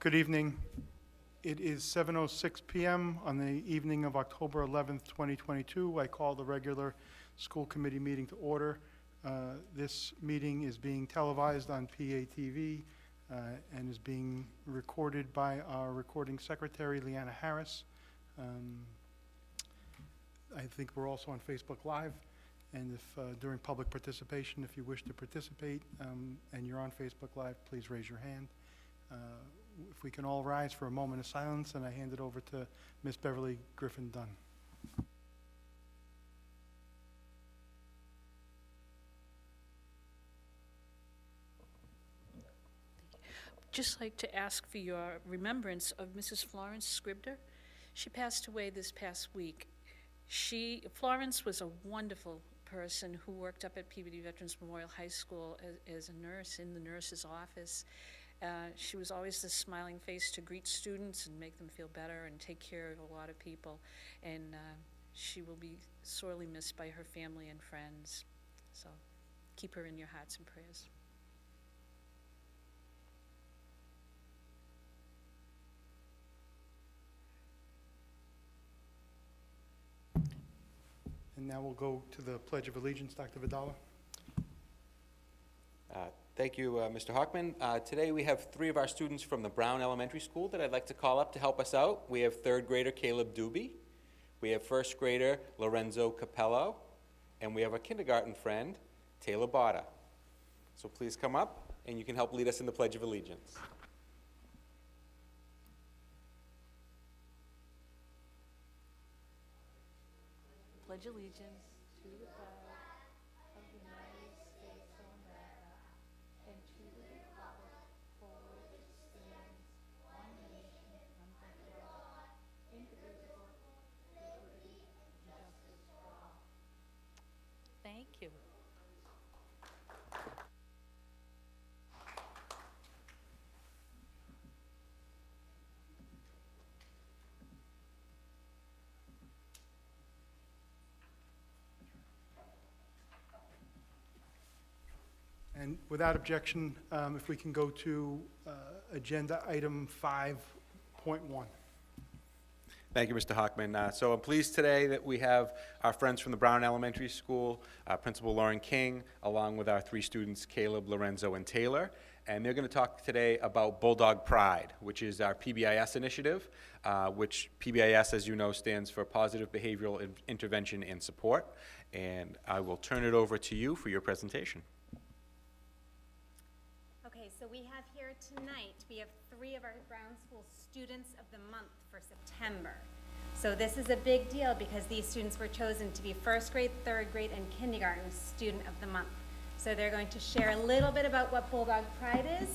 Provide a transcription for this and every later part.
Good evening. It is 7:06 p.m. on the evening of October 11th, 2022. I call the regular school committee meeting to order. This meeting is being televised on PATV and is being recorded by our recording secretary, Leanna Harris. I think we're also on Facebook Live. And if during public participation, if you wish to participate and you're on Facebook Live, please raise your hand. If we can all rise for a moment of silence, and I hand it over to Ms. Beverly Griffin Dunn. Just like to ask for your remembrance of Mrs. Florence Scribner. She passed away this past week. Florence was a wonderful person who worked up at Peabody Veterans Memorial High School as a nurse in the nurse's office. She was always the smiling face to greet students and make them feel better and take care of a lot of people. And she will be sorely missed by her family and friends. So keep her in your hearts and prayers. And now we'll go to the Pledge of Allegiance. Dr. Vidala. Thank you, Mr. Hockman. Today we have three of our students from the Brown Elementary School that I'd like to call up to help us out. We have third grader Caleb Doobie, we have first grader Lorenzo Capello, and we have a kindergarten friend, Taylor Botta. So please come up and you can help lead us in the Pledge of Allegiance. Pledge allegiance to the flag of the United States of America and to the republic for which it stands, one nation, under God, indivisible, with liberty and justice for all. Thank you. And without objection, if we can go to agenda item 5.1. Thank you, Mr. Hockman. So I'm pleased today that we have our friends from the Brown Elementary School, Principal Lauren King, along with our three students, Caleb, Lorenzo, and Taylor. And they're going to talk today about Bulldog Pride, which is our PBIS initiative, which PBIS, as you know, stands for Positive Behavioral Intervention and Support. And I will turn it over to you for your presentation. Okay, so we have here tonight, we have three of our Brown School Students of the Month for September. So this is a big deal because these students were chosen to be first grade, third grade, and kindergarten Student of the Month. So they're going to share a little bit about what Bulldog Pride is,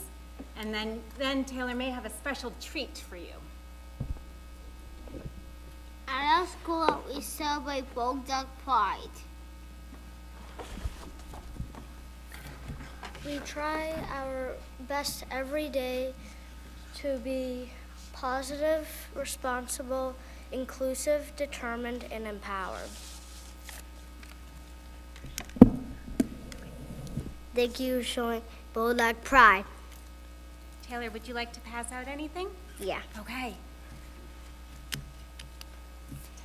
and then Taylor may have a special treat for you. At our school, we celebrate Bulldog Pride. We try our best every day to be positive, responsible, inclusive, determined, and empowered. Thank you for showing Bulldog Pride. Taylor, would you like to pass out anything? Yeah. Okay.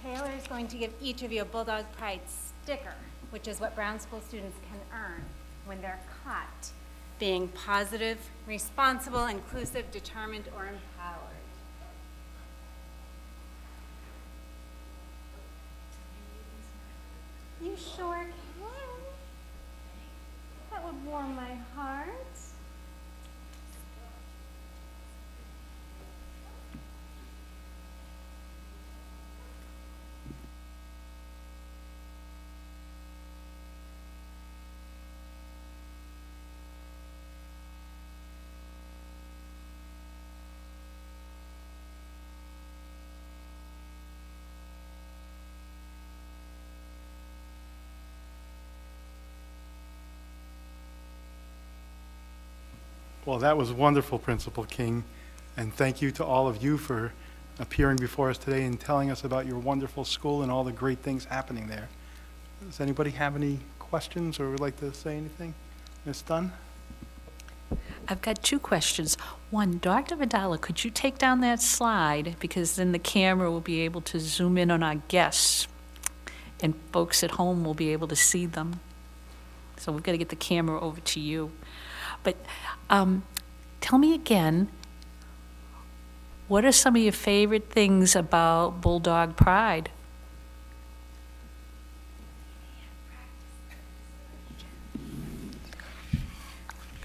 Taylor is going to give each of you a Bulldog Pride sticker, which is what Brown School students can earn when they're caught being positive, responsible, inclusive, determined, or empowered. You sure can. That would warm my heart. Well, that was wonderful, Principal King, and thank you to all of you for appearing before us today and telling us about your wonderful school and all the great things happening there. Does anybody have any questions or would like to say anything? Ms. Dunn? I've got two questions. One, Dr. Vidala, could you take down that slide? Because then the camera will be able to zoom in on our guests, and folks at home will be able to see them. So we've got to get the camera over to you. But tell me again, what are some of your favorite things about Bulldog Pride?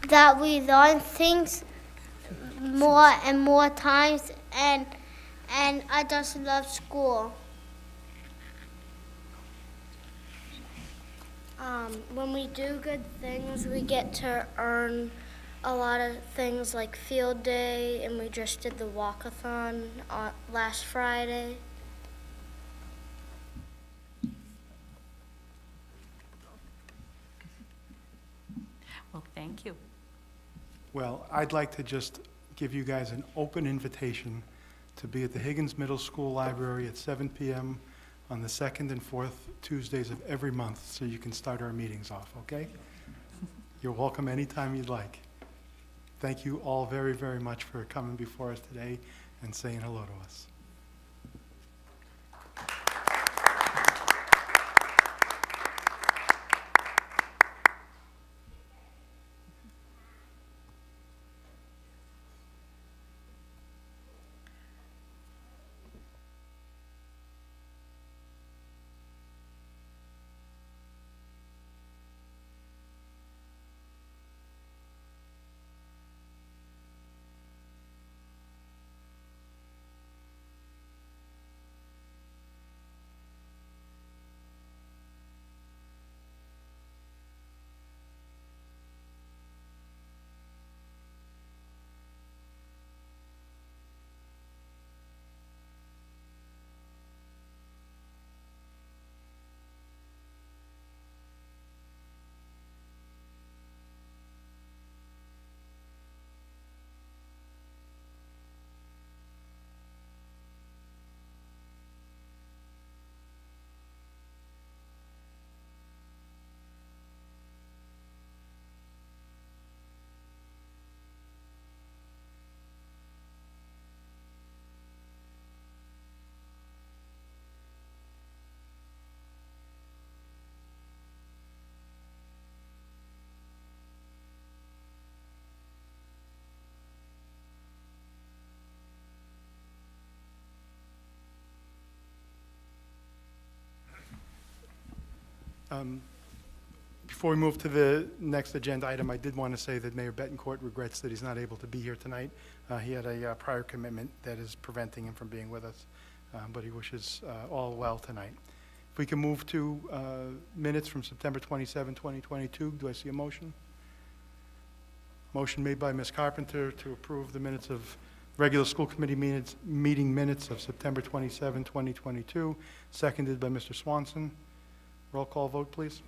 That we learn things more and more times, and I just love school. When we do good things, we get to earn a lot of things like field day, and we just did the walkathon last Friday. Well, thank you. Well, I'd like to just give you guys an open invitation to be at the Higgins Middle School Library at 7 p.m. on the second and fourth Tuesdays of every month, so you can start our meetings off, okay? You're welcome anytime you'd like. Thank you all very, very much for coming before us today and saying hello to us. Before we move to the next agenda item, I did want to say that Mayor Betancourt regrets that he's not able to be here tonight. He had a prior commitment that is preventing him from being with us, but he wishes all well tonight. If we can move to minutes from September 27, 2022, do I see a motion? Motion made by Ms. Carpenter to approve the minutes of regular school committee meeting minutes of September 27, 2022, seconded by Mr. Swanson. Roll call vote, please.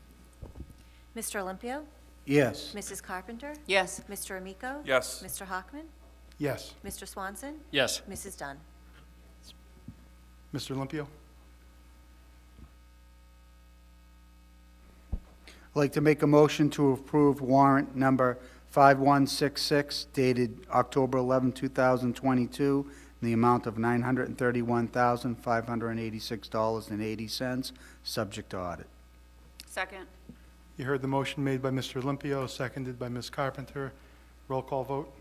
Mr. Olympio? Yes. Mrs. Carpenter? Yes. Mr. Amico? Yes. Mr. Hockman? Yes. Mr. Swanson? Yes. Mrs. Dunn? Mr. Olympio? I'd like to make a motion to approve warrant number 5166 dated October 11, 2022, in the amount of $931,586.80, subject to audit. Second. You heard the motion made by Mr. Olympio, seconded by Ms. Carpenter. Roll call vote.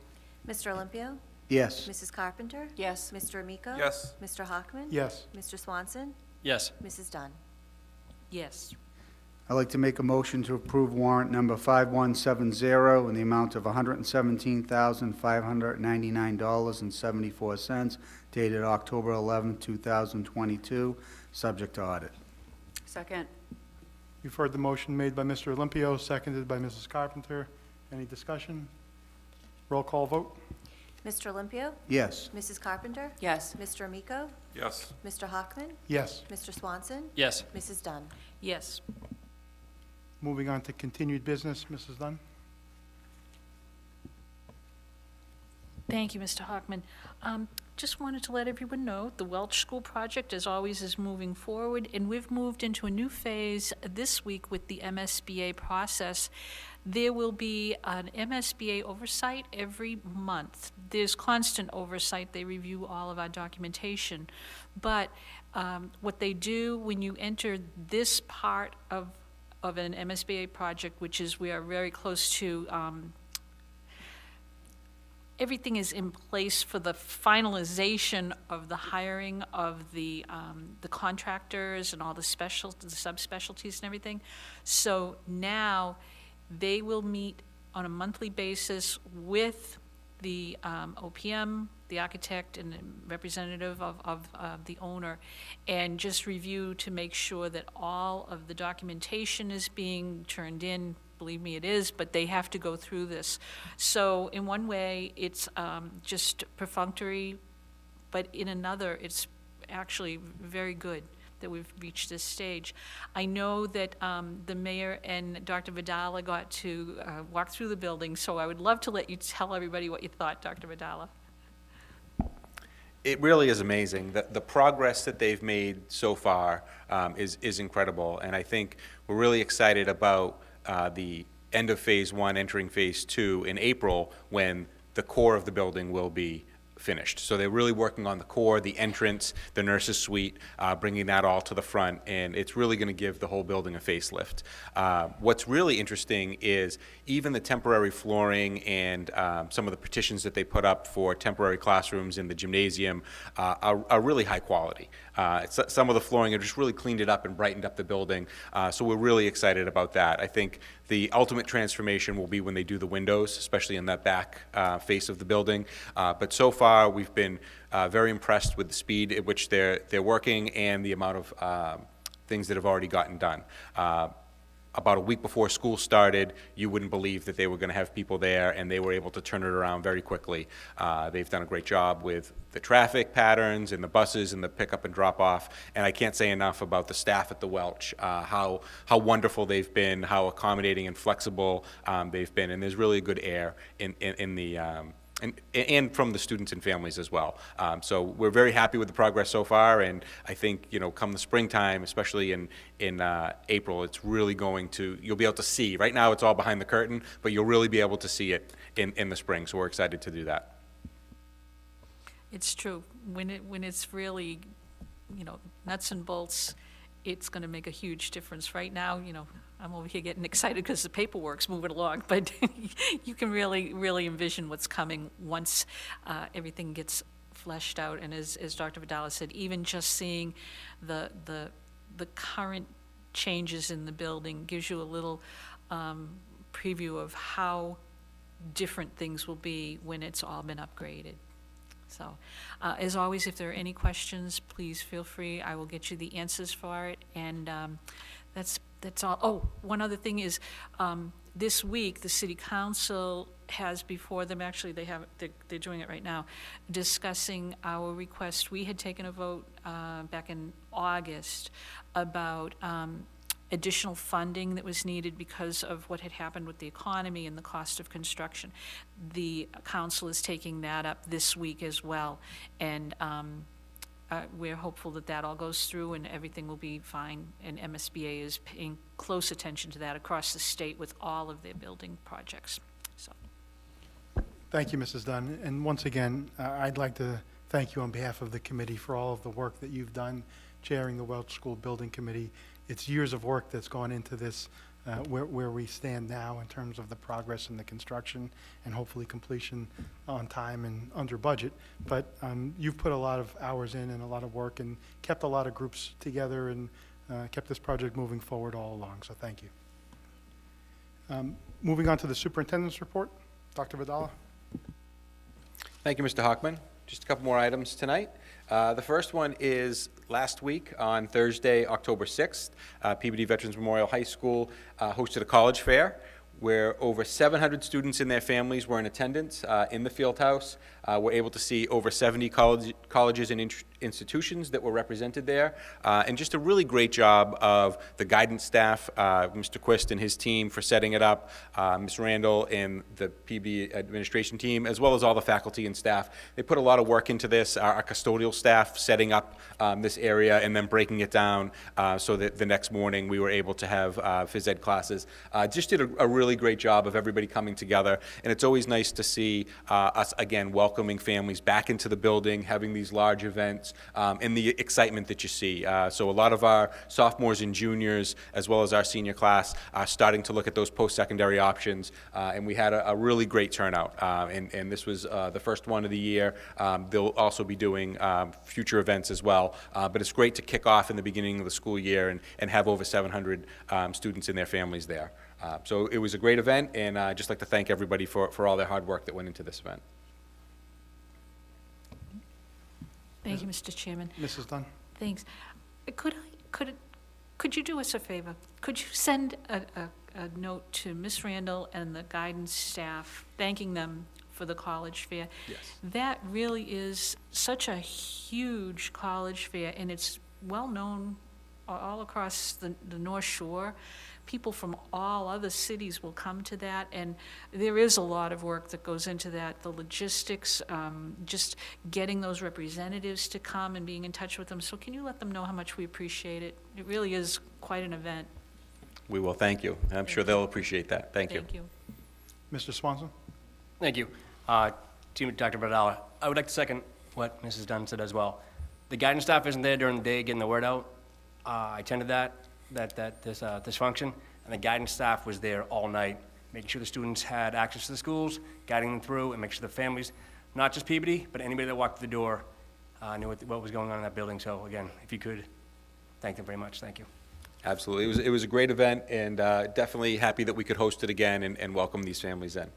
Mr. Olympio? Yes. Mrs. Carpenter? Yes. Mr. Amico? Yes. Mr. Hockman? Yes. Mr. Swanson? Yes. Mrs. Dunn? Yes. I'd like to make a motion to approve warrant number 5170 in the amount of $117,599.74, dated October 11, 2022, subject to audit. Second. You've heard the motion made by Mr. Olympio, seconded by Mrs. Carpenter. Any discussion? Roll call vote. Mr. Olympio? Yes. Mrs. Carpenter? Yes. Mr. Amico? Yes. Mr. Hockman? Yes. Mr. Swanson? Yes. Mrs. Dunn? Yes. Moving on to continued business, Mrs. Dunn. Thank you, Mr. Hockman. Just wanted to let everyone know, the Welch School project, as always, is moving forward, and we've moved into a new phase this week with the MSBA process. There will be an MSBA oversight every month. There's constant oversight. They review all of our documentation. But what they do when you enter this part of an MSBA project, which is we are very close to, everything is in place for the finalization of the hiring of the contractors and all the subspecialties and everything. So now they will meet on a monthly basis with the OPM, the architect, and the representative of the owner, and just review to make sure that all of the documentation is being turned in. Believe me, it is, but they have to go through this. So in one way, it's just perfunctory, but in another, it's actually very good that we've reached this stage. I know that the mayor and Dr. Vidala got to walk through the building, so I would love to let you tell everybody what you thought, Dr. Vidala. It really is amazing. The progress that they've made so far is incredible, and I think we're really excited about the end of Phase 1, entering Phase 2 in April, when the core of the building will be finished. So they're really working on the core, the entrance, the nurses' suite, bringing that all to the front, and it's really going to give the whole building a facelift. What's really interesting is even the temporary flooring and some of the partitions that they put up for temporary classrooms in the gymnasium are really high quality. Some of the flooring have just really cleaned it up and brightened up the building, so we're really excited about that. I think the ultimate transformation will be when they do the windows, especially in that back face of the building. But so far, we've been very impressed with the speed at which they're working and the amount of things that have already gotten done. About a week before school started, you wouldn't believe that they were going to have people there, and they were able to turn it around very quickly. They've done a great job with the traffic patterns and the buses and the pickup and drop off, and I can't say enough about the staff at the Welch, how wonderful they've been, how accommodating and flexible they've been, and there's really a good air in the and from the students and families as well. So we're very happy with the progress so far, and I think, come the springtime, especially in April, it's really you'll be able to see. Right now, it's all behind the curtain, but you'll really be able to see it in the spring, so we're excited to do that. It's true. When it's really, nuts and bolts, it's going to make a huge difference. Right now, I'm over here getting excited because the paperwork's moving along, but you can really envision what's coming once everything gets fleshed out. And as Dr. Vidala said, even just seeing the current changes in the building gives you a little preview of how different things will be when it's all been upgraded. So, as always, if there are any questions, please feel free. I will get you the answers for it, and that's all. Oh, one other thing is, this week, the City Council has before them, actually, they're doing it right now, discussing our request. We had taken a vote back in August about additional funding that was needed because of what had happened with the economy and the cost of construction. The council is taking that up this week as well, and we're hopeful that that all goes through and everything will be fine, and MSBA is paying close attention to that across the state with all of their building projects. So, Thank you, Mrs. Dunn. And once again, I'd like to thank you on behalf of the committee for all of the work that you've done chairing the Welch School Building Committee. It's years of work that's gone into this, where we stand now in terms of the progress in the construction and hopefully completion on time and under budget. But you've put a lot of hours in and a lot of work and kept a lot of groups together and kept this project moving forward all along, so thank you. Moving on to the superintendent's report, Dr. Vidala. Thank you, Mr. Hockman. Just a couple more items tonight. The first one is last week on Thursday, October 6th, Peabody Veterans Memorial High School hosted a college fair where over 700 students and their families were in attendance in the field house. We're able to see over 70 colleges and institutions that were represented there, and just a really great job of the guidance staff, Mr. Quist and his team for setting it up, Ms. Randall and the Peabody administration team, as well as all the faculty and staff. They put a lot of work into this, our custodial staff setting up this area and then breaking it down so that the next morning we were able to have phys ed classes. Just did a really great job of everybody coming together, and it's always nice to see us again welcoming families back into the building, having these large events, and the excitement that you see. So a lot of our sophomores and juniors, as well as our senior class, are starting to look at those post-secondary options, and we had a really great turnout, and this was the first one of the year. They'll also be doing future events as well, but it's great to kick off in the beginning of the school year and have over 700 students and their families there. So it was a great event, and I'd just like to thank everybody for all their hard work that went into this event. Thank you, Mr. Chairman. Mrs. Dunn? Thanks. Could you do us a favor? Could you send a note to Ms. Randall and the guidance staff, thanking them for the college fair? Yes. That really is such a huge college fair, and it's well-known all across the North Shore. People from all other cities will come to that, and there is a lot of work that goes into that. The logistics, just getting those representatives to come and being in touch with them. So can you let them know how much we appreciate it? It really is quite an event. We will, thank you. I'm sure they'll appreciate that. Thank you. Thank you. Mr. Swanson? Thank you. To Dr. Bradala, I would like to second what Mrs. Dunn said as well. The guidance staff isn't there during the day getting the word out. I attended this function, and the guidance staff was there all night, making sure the students had access to the schools, guiding them through, and making sure the families, not just Peabody, but anybody that walked through the door knew what was going on in that building. So again, if you could, thank them very much. Thank you. Absolutely. It was a great event, and definitely happy that we could host it again and welcome these families in.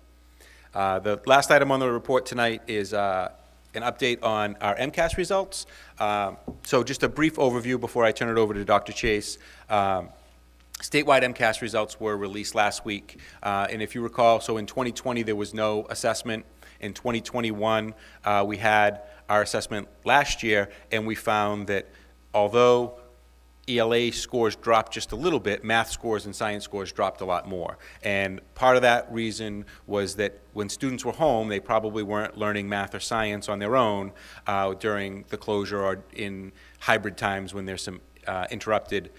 The last item on the report tonight is an update on our MCAS results. So just a brief overview before I turn it over to Dr. Chase. Statewide MCAS results were released last week, and if you recall, so in 2020 there was no assessment. In 2021, we had our assessment last year, and we found that although ELA scores dropped just a little bit, math scores and science scores dropped a lot more. And part of that reason was that when students were home, they probably weren't learning math or science on their own during the closure or in hybrid times when there's some interrupted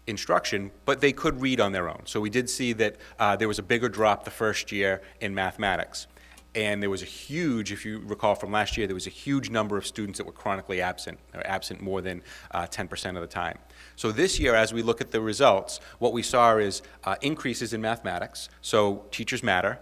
instruction, but they could read on their own. So we did see that there was a bigger drop the first year in mathematics. And there was a huge, if you recall from last year, there was a huge number of students that were chronically absent, or absent more than 10% of the time. So this year, as we look at the results, what we saw is increases in mathematics, so teachers matter.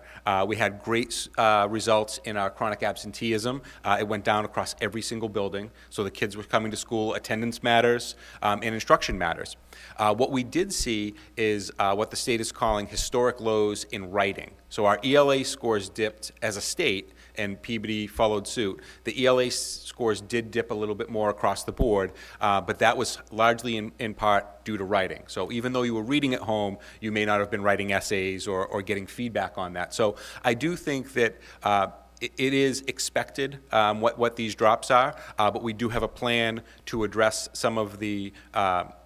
We had great results in our chronic absenteeism. It went down across every single building, so the kids were coming to school, attendance matters, and instruction matters. What we did see is what the state is calling historic lows in writing. So our ELA scores dipped as a state, and Peabody followed suit. The ELA scores did dip a little bit more across the board, but that was largely in part due to writing. So even though you were reading at home, you may not have been writing essays or getting feedback on that. So I do think that it is expected what these drops are, but we do have a plan to address some of the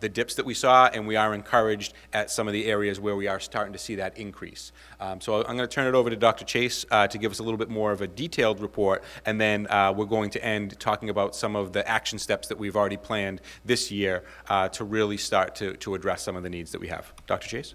dips that we saw, and we are encouraged at some of the areas where we are starting to see that increase. So I'm going to turn it over to Dr. Chase to give us a little bit more of a detailed report, and then we're going to end talking about some of the action steps that we've already planned this year to really start to address some of the needs that we have. Dr. Chase?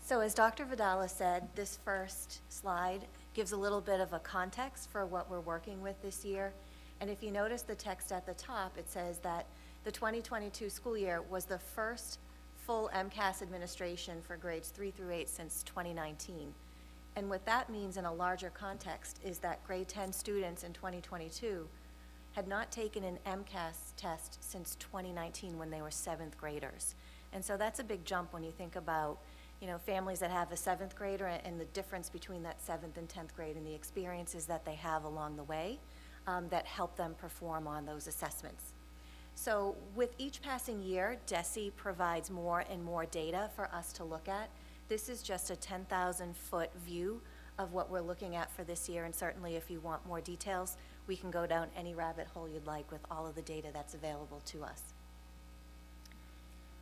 So as Dr. Vidala said, this first slide gives a little bit of a context for what we're working with this year. And if you notice the text at the top, it says that the 2022 school year was the first full MCAS administration for grades 3 through 8 since 2019. And what that means in a larger context is that grade 10 students in 2022 had not taken an MCAS test since 2019 when they were 7th graders. And so that's a big jump when you think about families that have a 7th grader and the difference between that 7th and 10th grade and the experiences that they have along the way. that help them perform on those assessments. So with each passing year, DESE provides more and more data for us to look at. This is just a 10,000-foot view of what we're looking at for this year, and certainly if you want more details, we can go down any rabbit hole you'd like with all of the data that's available to us.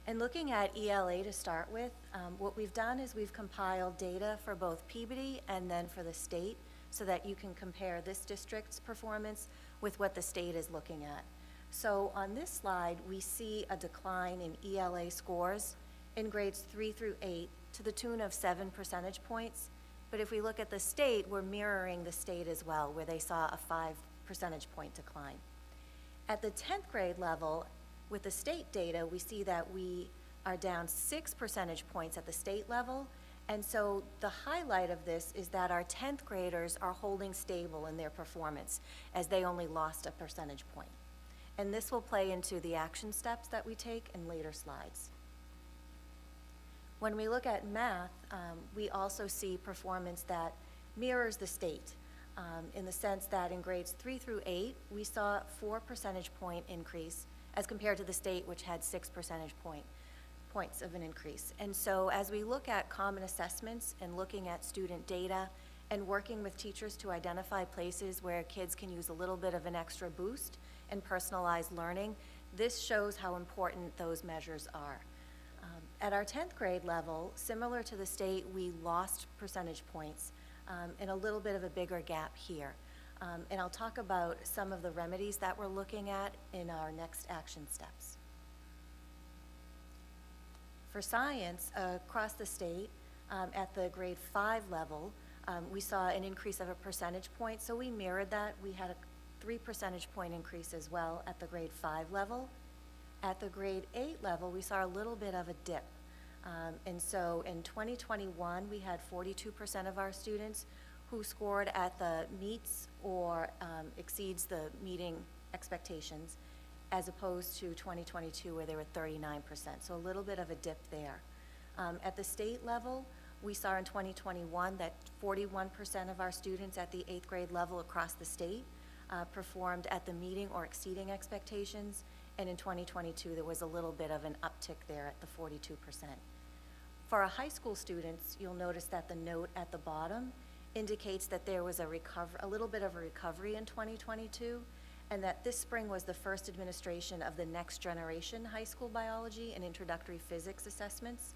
And looking at ELA to start with, what we've done is we've compiled data for both Peabody and then for the state so that you can compare this district's performance with what the state is looking at. So on this slide, we see a decline in ELA scores in grades 3 through 8 to the tune of 7 percentage points. But if we look at the state, we're mirroring the state as well, where they saw a 5 percentage point decline. At the 10th grade level, with the state data, we see that we are down 6 percentage points at the state level. And so the highlight of this is that our 10th graders are holding stable in their performance as they only lost a percentage point. And this will play into the action steps that we take in later slides. When we look at math, we also see performance that mirrors the state in the sense that in grades 3 through 8, we saw a 4 percentage point increase as compared to the state, which had 6 percentage points of an increase. And so as we look at common assessments and looking at student data and working with teachers to identify places where kids can use a little bit of an extra boost and personalized learning, this shows how important those measures are. At our 10th grade level, similar to the state, we lost percentage points and a little bit of a bigger gap here. And I'll talk about some of the remedies that we're looking at in our next action steps. For science, across the state, at the grade 5 level, we saw an increase of a percentage point, so we mirrored that. We had a 3 percentage point increase as well at the grade 5 level. At the grade 8 level, we saw a little bit of a dip. And so in 2021, we had 42% of our students who scored at the meets or exceeds the meeting expectations, as opposed to 2022 where they were 39%. So a little bit of a dip there. At the state level, we saw in 2021 that 41% of our students at the 8th grade level across the state performed at the meeting or exceeding expectations. And in 2022, there was a little bit of an uptick there at the 42%. For our high school students, you'll notice that the note at the bottom indicates that there was a little bit of a recovery in 2022, and that this spring was the first administration of the next generation high school biology and introductory physics assessments,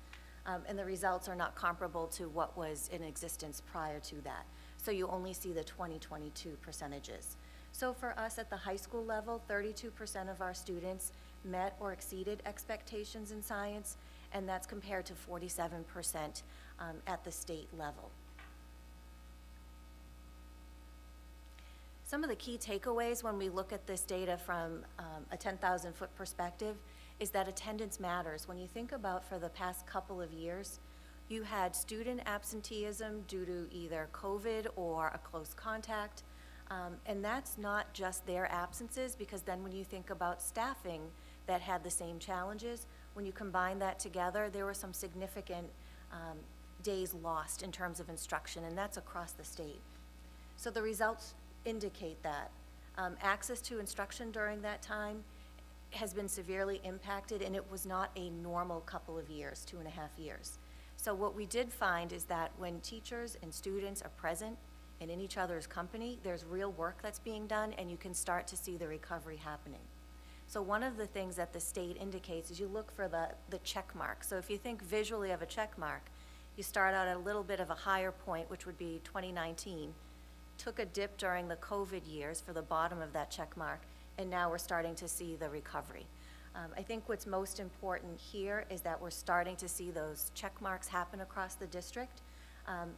and the results are not comparable to what was in existence prior to that. So you only see the 2022 percentages. So for us at the high school level, 32% of our students met or exceeded expectations in science, and that's compared to 47% at the state level. Some of the key takeaways when we look at this data from a 10,000-foot perspective is that attendance matters. When you think about for the past couple of years, you had student absenteeism due to either COVID or a close contact, and that's not just their absences, because then when you think about staffing that had the same challenges, when you combine that together, there were some significant days lost in terms of instruction, and that's across the state. So the results indicate that. Access to instruction during that time has been severely impacted, and it was not a normal couple of years, 2.5 years. So what we did find is that when teachers and students are present and in each other's company, there's real work that's being done, and you can start to see the recovery happening. So one of the things that the state indicates is you look for the check mark. So if you think visually of a check mark, you start out at a little bit of a higher point, which would be 2019, took a dip during the COVID years for the bottom of that check mark, and now we're starting to see the recovery. I think what's most important here is that we're starting to see those check marks happen across the district.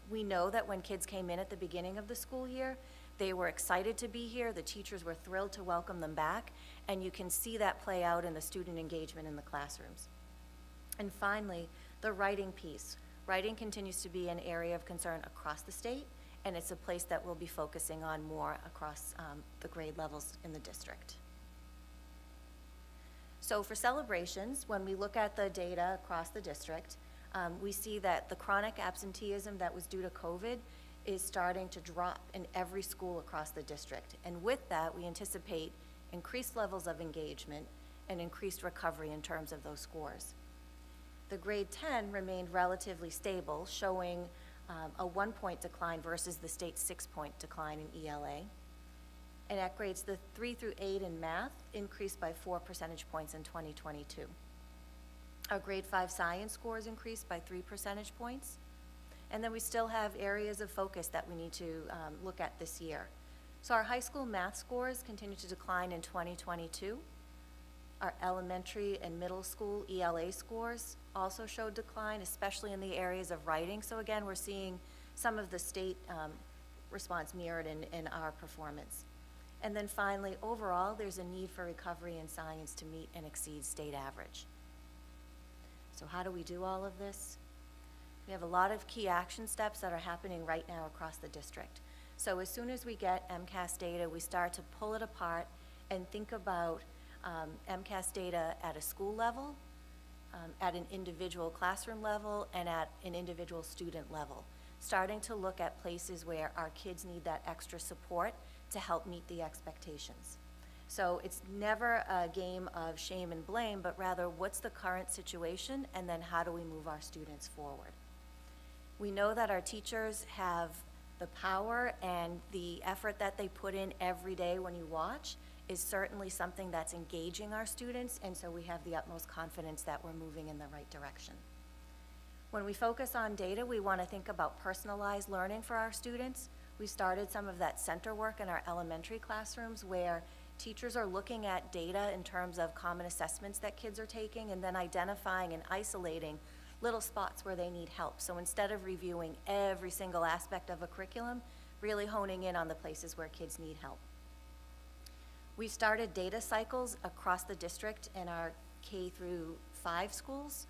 We know that when kids came in at the beginning of the school year, they were excited to be here, the teachers were thrilled to welcome them back, and you can see that play out in the student engagement in the classrooms. And finally, the writing piece. Writing continues to be an area of concern across the state, and it's a place that we'll be focusing on more across the grade levels in the district. So for celebrations, when we look at the data across the district, we see that the chronic absenteeism that was due to COVID is starting to drop in every school across the district. And with that, we anticipate increased levels of engagement and increased recovery in terms of those scores. The grade 10 remained relatively stable, showing a 1-point decline versus the state's 6-point decline in ELA. And at grades 3 through 8 in math increased by 4 percentage points in 2022. Our grade 5 science scores increased by 3 percentage points. And then we still have areas of focus that we need to look at this year. So our high school math scores continue to decline in 2022. Our elementary and middle school ELA scores also showed decline, especially in the areas of writing. So again, we're seeing some of the state response mirrored in our performance. And then finally, overall, there's a need for recovery in science to meet and exceed state average. So how do we do all of this? We have a lot of key action steps that are happening right now across the district. So as soon as we get MCAS data, we start to pull it apart and think about MCAS data at a school level, at an individual classroom level, and at an individual student level, starting to look at places where our kids need that extra support to help meet the expectations. So it's never a game of shame and blame, but rather what's the current situation, and then how do we move our students forward? We know that our teachers have the power, and the effort that they put in every day when you watch is certainly something that's engaging our students, and so we have the utmost confidence that we're moving in the right direction. When we focus on data, we want to think about personalized learning for our students. We started some of that center work in our elementary classrooms where teachers are looking at data in terms of common assessments that kids are taking and then identifying and isolating little spots where they need help. So instead of reviewing every single aspect of a curriculum, really honing in on the places where kids need help. We started data cycles across the district in our K through 5 schools,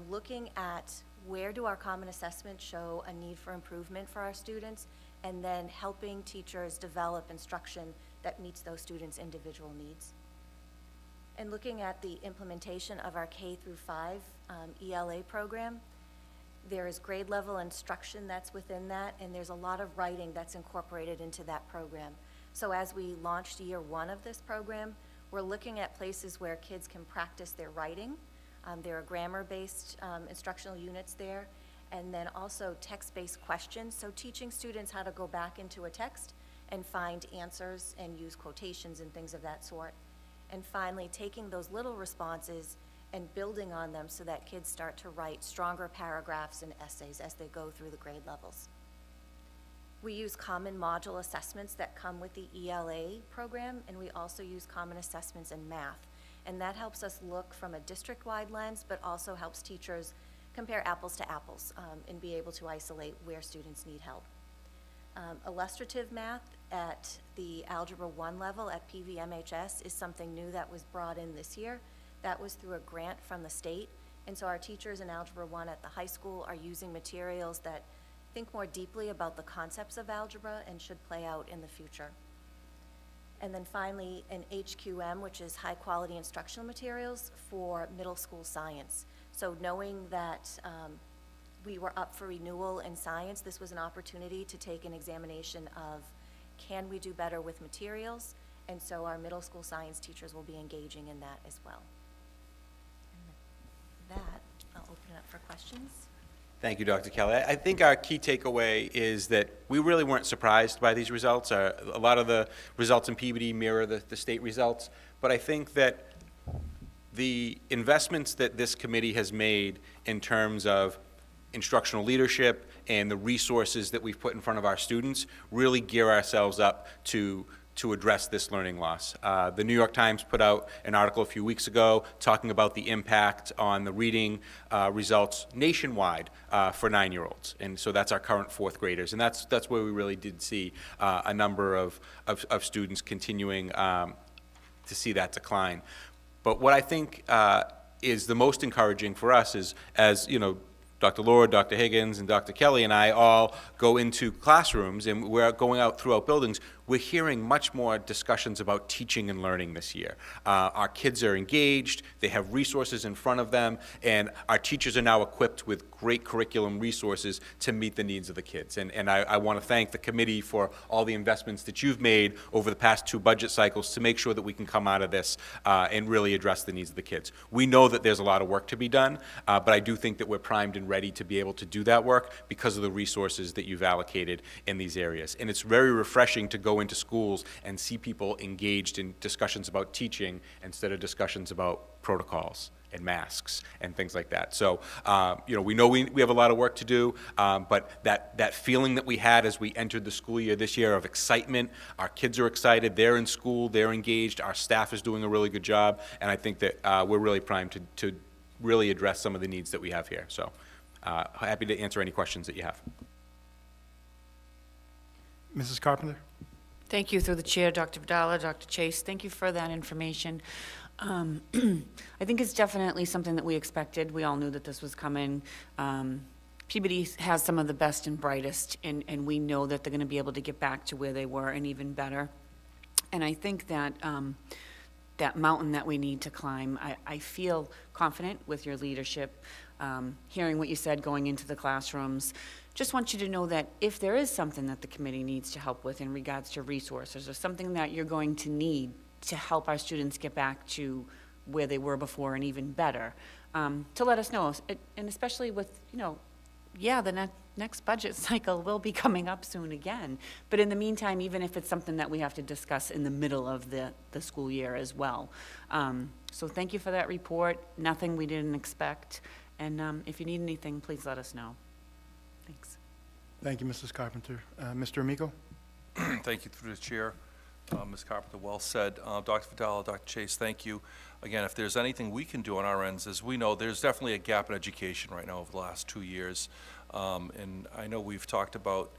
looking at where do our common assessments show a need for improvement for our students, and then helping teachers develop instruction that meets those students' individual needs. And looking at the implementation of our K through 5 ELA program, there is grade level instruction that's within that, and there's a lot of writing that's incorporated into that program. So as we launched year 1 of this program, we're looking at places where kids can practice their writing. There are grammar-based instructional units there, and then also text-based questions. So teaching students how to go back into a text and find answers and use quotations and things of that sort. And finally, taking those little responses and building on them so that kids start to write stronger paragraphs and essays as they go through the grade levels. We use common module assessments that come with the ELA program, and we also use common assessments in math. And that helps us look from a district-wide lens, but also helps teachers compare apples to apples and be able to isolate where students need help. Illustrative math at the Algebra 1 level at PVMHS is something new that was brought in this year. That was through a grant from the state. And so our teachers in Algebra 1 at the high school are using materials that think more deeply about the concepts of algebra and should play out in the future. And then finally, an HQM, which is high quality instructional materials for middle school science. So knowing that we were up for renewal in science, this was an opportunity to take an examination of can we do better with materials? And so our middle school science teachers will be engaging in that as well. And with that, I'll open it up for questions. Thank you, Dr. Kelly. I think our key takeaway is that we really weren't surprised by these results. A lot of the results in Peabody mirror the state results, but I think that the investments that this committee has made in terms of instructional leadership and the resources that we've put in front of our students really gear ourselves up to address this learning loss. The New York Times put out an article a few weeks ago talking about the impact on the reading results nationwide for 9-year-olds. And so that's our current 4th graders. And that's where we really did see a number of students continuing to see that decline. But what I think is the most encouraging for us is, as you know, Dr. Lord, Dr. Higgins, and Dr. Kelly and I all go into classrooms and we're going out throughout buildings, we're hearing much more discussions about teaching and learning this year. Our kids are engaged, they have resources in front of them, and our teachers are now equipped with great curriculum resources to meet the needs of the kids. And I want to thank the committee for all the investments that you've made over the past 2 budget cycles to make sure that we can come out of this and really address the needs of the kids. We know that there's a lot of work to be done, but I do think that we're primed and ready to be able to do that work because of the resources that you've allocated in these areas. And it's very refreshing to go into schools and see people engaged in discussions about teaching instead of discussions about protocols and masks and things like that. So, we know we have a lot of work to do, but that feeling that we had as we entered the school year this year of excitement, our kids are excited, they're in school, they're engaged, our staff is doing a really good job, and I think that we're really primed to really address some of the needs that we have here. So, happy to answer any questions that you have. Mrs. Carpenter? Thank you, through the chair, Dr. Vidala, Dr. Chase. Thank you for that information. I think it's definitely something that we expected. We all knew that this was coming. Peabody has some of the best and brightest, and we know that they're going to be able to get back to where they were and even better. And I think that that mountain that we need to climb, I feel confident with your leadership, hearing what you said going into the classrooms. Just want you to know that if there is something that the committee needs to help with in regards to resources or something that you're going to need to help our students get back to where they were before and even better, to let us know. And especially with, the next budget cycle will be coming up soon again. But in the meantime, even if it's something that we have to discuss in the middle of the school year as well. So thank you for that report. Nothing we didn't expect. And if you need anything, please let us know. Thanks. Thank you, Mrs. Carpenter. Mr. Amico? Thank you, through the chair. Ms. Carpenter, well said. Dr. Vidala, Dr. Chase, thank you. Again, if there's anything we can do on our ends, as we know, there's definitely a gap in education right now over the last 2 years. And I know we've talked about,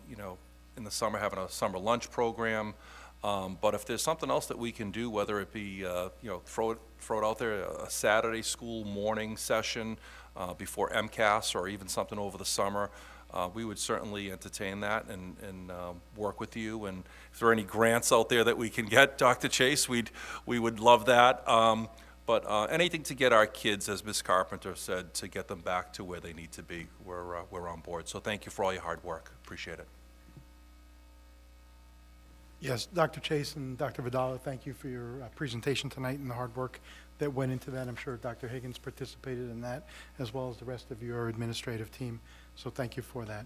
in the summer having a summer lunch program. But if there's something else that we can do, whether it be, throw it out there, a Saturday school morning session before MCAS, or even something over the summer, we would certainly entertain that and work with you. And if there are any grants out there that we can get, Dr. Chase, we would love that. But anything to get our kids, as Ms. Carpenter said, to get them back to where they need to be, we're on board. So thank you for all your hard work. Appreciate it. Yes, Dr. Chase and Dr. Vidala, thank you for your presentation tonight and the hard work that went into that. I'm sure Dr. Higgins participated in that, as well as the rest of your administrative team. So thank you for that.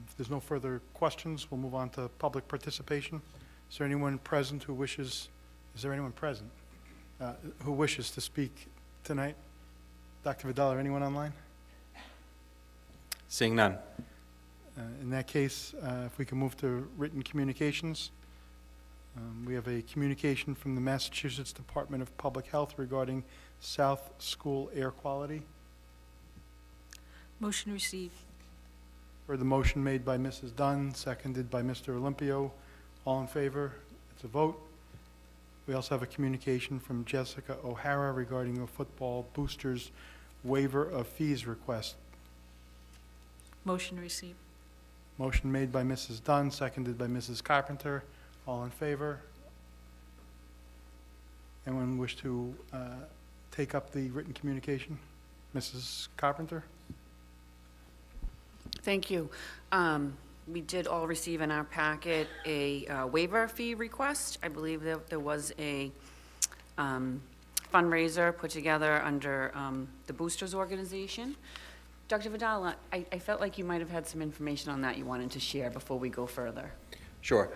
If there's no further questions, we'll move on to public participation. Is there anyone present who wishes to speak tonight? Dr. Vidala, anyone online? Seeing none. In that case, if we can move to written communications. We have a communication from the Massachusetts Department of Public Health regarding South School air quality. Motion received. Heard the motion made by Mrs. Dunn, seconded by Mr. Olympio. All in favor? It's a vote. We also have a communication from Jessica O'Hara regarding a football boosters waiver of fees request. Motion received. Motion made by Mrs. Dunn, seconded by Mrs. Carpenter. All in favor? Anyone wish to take up the written communication? Mrs. Carpenter? Thank you. We did all receive in our packet a waiver fee request. I believe that there was a fundraiser put together under the Boosters Organization. Dr. Vidala, I felt like you might have had some information on that you wanted to share before we go further. Sure.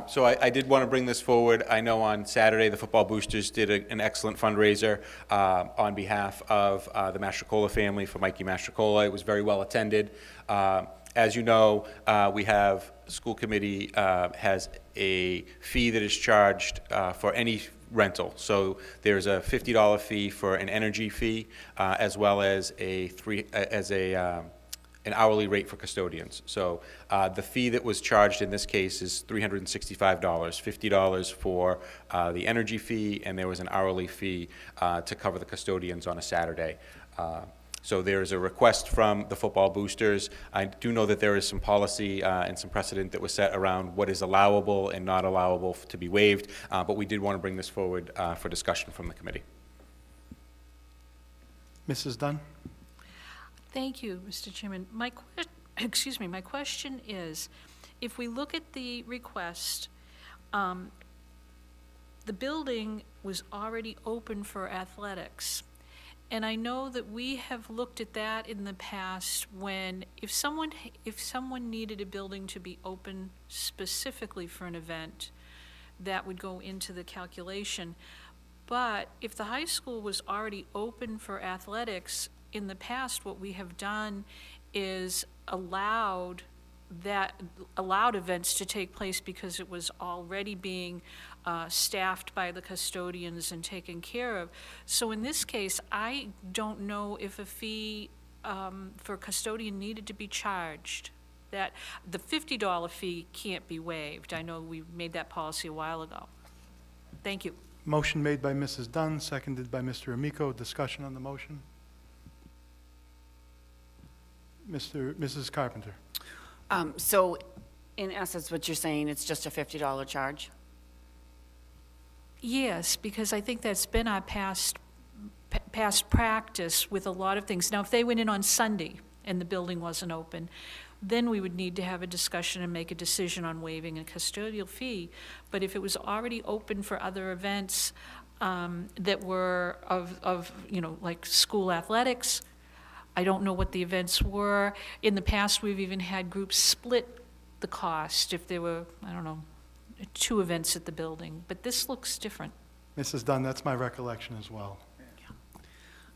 So I did want to bring this forward. I know on Saturday, the football boosters did an excellent fundraiser on behalf of the Mastrocola family for Mikey Mastrocola. It was very well attended. As you know, we have, school committee has a fee that is charged for any rental. So there's a $50 fee for an energy fee, as well as an hourly rate for custodians. So the fee that was charged in this case is $365, $50 for the energy fee, and there was an hourly fee to cover the custodians on a Saturday. So there is a request from the football boosters. I do know that there is some policy and some precedent that was set around what is allowable and not allowable to be waived, but we did want to bring this forward for discussion from the committee. Mrs. Dunn? Thank you, Mr. Chairman. My question is, if we look at the request, the building was already open for athletics. And I know that we have looked at that in the past when, if someone needed a building to be open specifically for an event, that would go into the calculation. But if the high school was already open for athletics, in the past, what we have done is allowed events to take place because it was already being staffed by the custodians and taken care of. So in this case, I don't know if a fee for a custodian needed to be charged. That the $50 fee can't be waived. I know we made that policy a while ago. Thank you. Motion made by Mrs. Dunn, seconded by Mr. Amico. Discussion on the motion? Mrs. Carpenter? So, in essence, what you're saying, it's just a $50 charge? Yes, because I think that's been our past practice with a lot of things. Now, if they went in on Sunday and the building wasn't open, then we would need to have a discussion and make a decision on waiving a custodial fee. But if it was already open for other events that were like school athletics, I don't know what the events were. In the past, we've even had groups split the cost if there were, 2 events at the building. But this looks different. Mrs. Dunn, that's my recollection as well.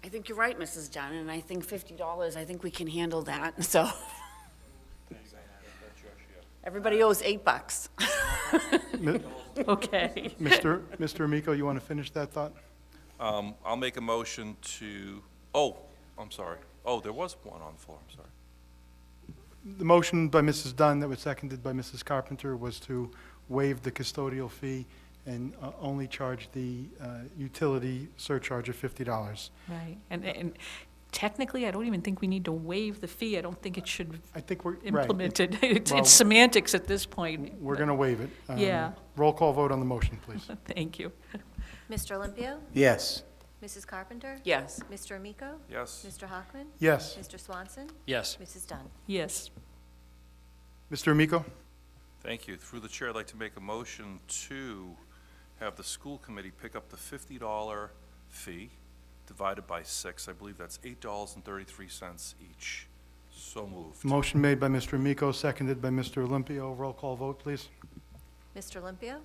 I think you're right, Mrs. Dunn, and I think $50, I think we can handle that, so. Everybody owes $8. Okay. Mr. Amico, you want to finish that thought? I'll make a motion to, I'm sorry. There was one on the floor, I'm sorry. The motion by Mrs. Dunn that was seconded by Mrs. Carpenter was to waive the custodial fee and only charge the utility surcharge of $50. Right. And technically, I don't even think we need to waive the fee. I don't think it should I think we're, right. implement it. Well, It's semantics at this point. We're going to waive it. Yeah. Roll call vote on the motion, please. Thank you. Mr. Olympio? Yes. Mrs. Carpenter? Yes. Mr. Amico? Yes. Mr. Hockman? Yes. Mr. Swanson? Yes. Mrs. Dunn? Yes. Mr. Amico? Thank you. Through the chair, I'd like to make a motion to have the school committee pick up the $50 fee divided by 6. I believe that's $8.33 each. So moved. Motion made by Mr. Amico, seconded by Mr. Olympio. Roll call vote, please. Mr. Olympio?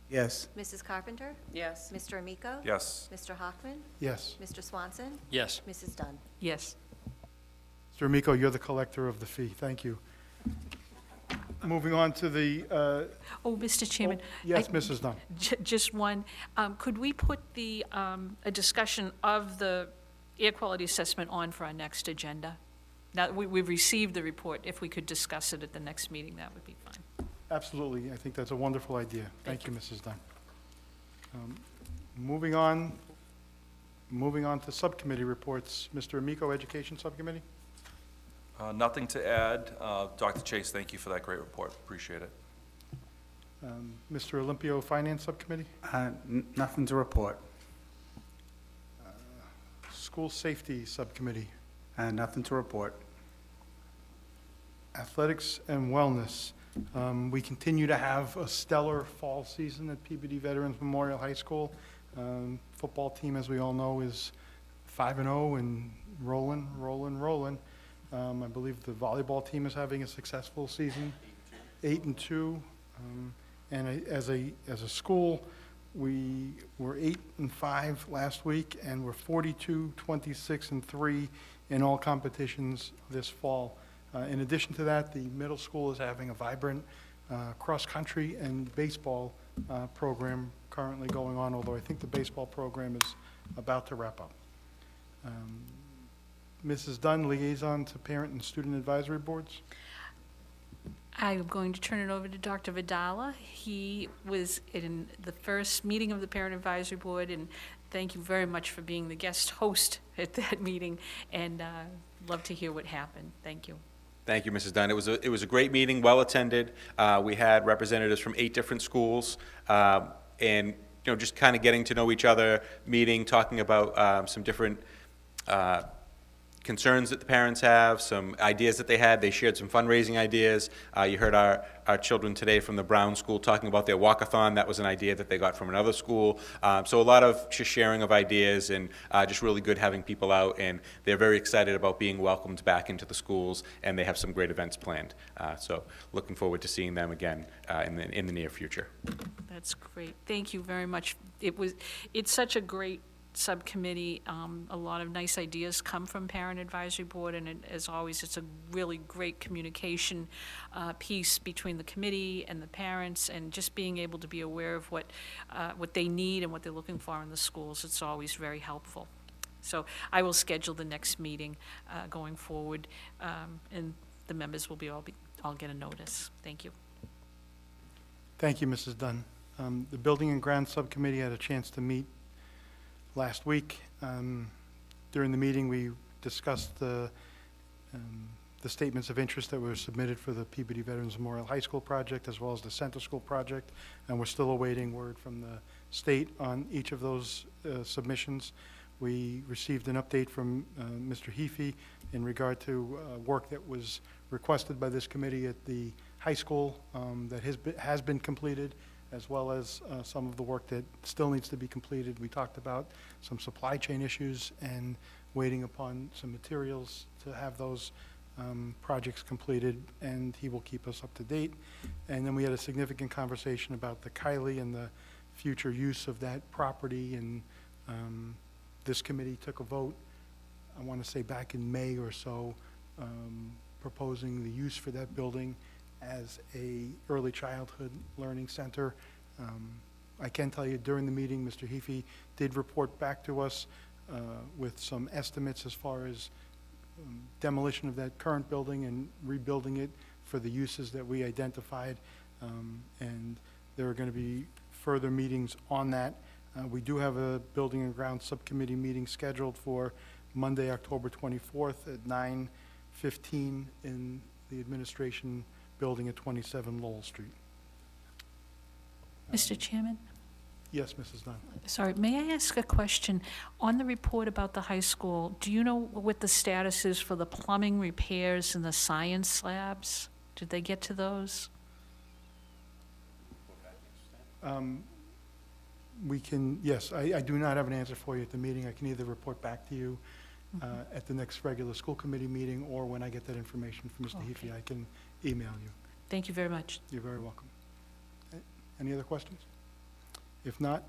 Yes. Mrs. Carpenter? Yes. Mr. Amico? Yes. Mr. Hockman? Yes. Mr. Swanson? Yes. Mrs. Dunn? Yes. Mr. Amico, you're the collector of the fee. Thank you. Moving on to the, Oh, Mr. Chairman. yes, I- Mrs. Dunn. Just one. Could we put a discussion of the air quality assessment on for our next agenda? Now, that we've received the report. If we could discuss it at the next meeting, that would be fine. Absolutely. I think that's a wonderful idea. Thank you, Mrs. Dunn. Moving on to subcommittee reports. Mr. Amico, Education Subcommittee? Nothing to add. Dr. Chase, thank you for that great report. Appreciate it. Mr. Olympio, Finance Subcommittee? Nothing to report. School Safety Subcommittee? Nothing to report. Athletics and Wellness. We continue to have a stellar fall season at Peabody Veterans Memorial High School. Football team, as we all know, is 5-0 and rolling. I believe the volleyball team is having a successful season, 8-2. And as a school, we were 8-5 last week, and we're 42, 26-3 in all competitions this fall. In addition to that, the middle school is having a vibrant cross-country and baseball program currently going on, although I think the baseball program is about to wrap up. Mrs. Dunn, liaison to parent and student advisory boards. I'm going to turn it over to Dr. Vidala. He was in the first meeting of the Parent Advisory Board, and thank you very much for being the guest host at that meeting, and love to hear what happened. Thank you. Thank you, Mrs. Dunn. It was a great meeting, well-attended. We had representatives from 8 different schools, and, just kind of getting to know each other, meeting, talking about some different concerns that the parents have, some ideas that they had. They shared some fundraising ideas. You heard our children today from the Brown School talking about their walkathon. That was an idea that they got from another school. So a lot of just sharing of ideas, and just really good having people out, and they're very excited about being welcomed back into the schools, and they have some great events planned. So looking forward to seeing them again in the near future. That's great. Thank you very much. It's such a great subcommittee. A lot of nice ideas come from Parent Advisory Board, and as always, it's a really great communication piece between the committee and the parents, and just being able to be aware of what they need and what they're looking for in the schools. It's always very helpful. So I will schedule the next meeting going forward, and the members will all get a notice. Thank you. Thank you, Mrs. Dunn. The Building and Grounds Subcommittee had a chance to meet last week. During the meeting, we discussed the statements of interest that were submitted for the Peabody Veterans Memorial High School project, as well as the Center School project, and we're still awaiting word from the state on each of those submissions. We received an update from Mr. Heafy in regard to work that was requested by this committee at the high school that has been completed, as well as some of the work that still needs to be completed. We talked about some supply chain issues and waiting upon some materials to have those projects completed, and he will keep us up to date. And then we had a significant conversation about the Kylie and the future use of that property, and this committee took a vote, I want to say back in May or so, proposing the use for that building as a early childhood learning center. I can tell you during the meeting, Mr. Heafy did report back to us with some estimates as far as demolition of that current building and rebuilding it for the uses that we identified. And there are going to be further meetings on that. We do have a Building and Grounds Subcommittee meeting scheduled for Monday, October 24th at 9:15 in the administration building at 27 Lowell Street. Mr. Chairman? Yes, Mrs. Dunn. Sorry, may I ask a question? On the report about the high school, do you know what the status is for the plumbing repairs and the science labs? Did they get to those? We can, yes, I do not have an answer for you at the meeting. I can either report back to you at the next regular school committee meeting, or when I get that information from Mr. Heafy, I can email you. Thank you very much. You're very welcome. Any other questions? If not,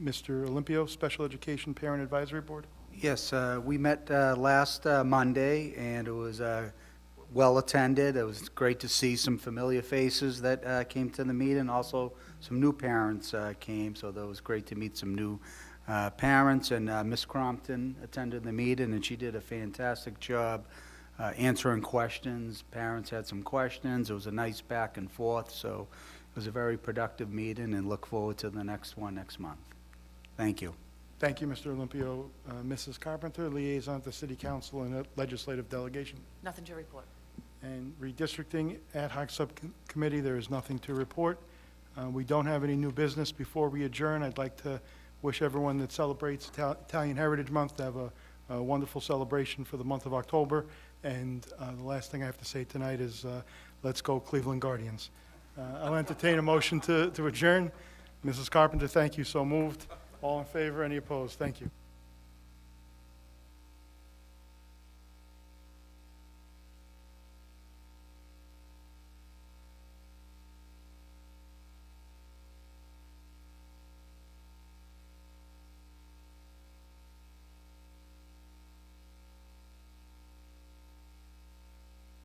Mr. Olympio, Special Education Parent Advisory Board? Yes, we met last Monday, and it was well-attended. It was great to see some familiar faces that came to the meeting. Also, some new parents came, so that was great to meet some new parents. And Ms. Crompton attended the meeting, and she did a fantastic job answering questions. Parents had some questions. It was a nice back and forth, so it was a very productive meeting, and look forward to the next one next month. Thank you. Thank you, Mr. Olympio. Mrs. Carpenter, Liaison to City Council and Legislative Delegation. Nothing to report. And Redistricting Ad Hoc Subcommittee, there is nothing to report. We don't have any new business. Before we adjourn, I'd like to wish everyone that celebrates Italian Heritage Month to have a wonderful celebration for the month of October. And the last thing I have to say tonight is, let's go Cleveland Guardians. I'll entertain a motion to adjourn. Mrs. Carpenter, thank you. So moved. All in favor? Any opposed? Thank you.